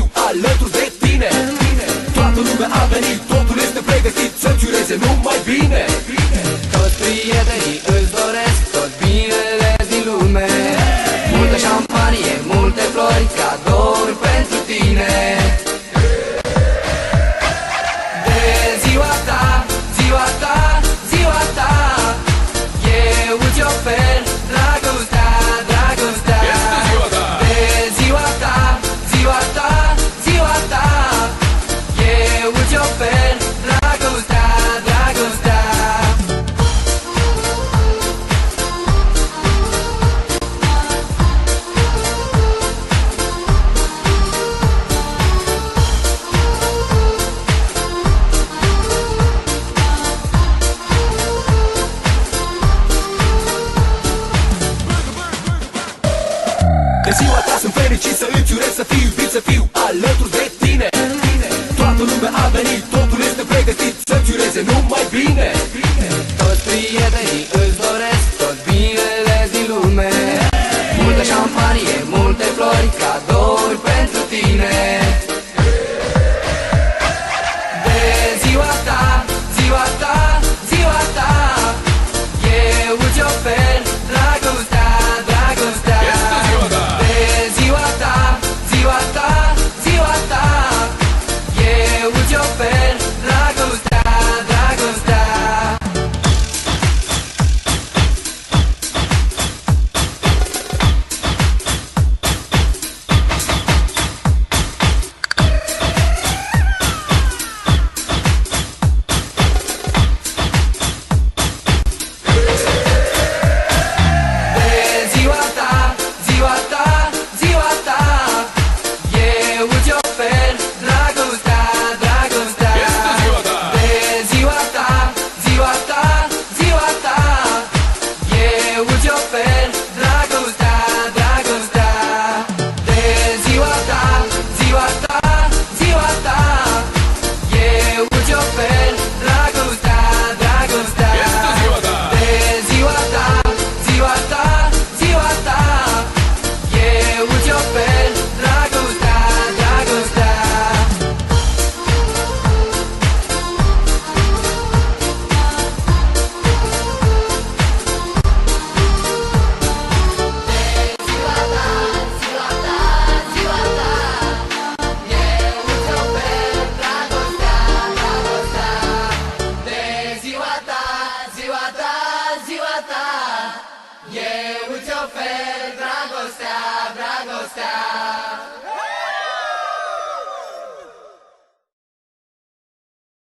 fiu alături de tine. Toată lumea a venit, totul este pregătit să-ți ureze numai bine. Toți prietenii îți doresc tot binele din lume. Multă șampanie, multe flori, cadouri pentru tine. De ziua ta, ziua ta, ziua ta, eu îți ofer dragostea, dragostea. Este ziua ta. De ziua ta, ziua ta, ziua ta, eu îți ofer dragostea, dragostea. De ziua ta sunt fericit să îți urez să fiu iubit, să fiu alături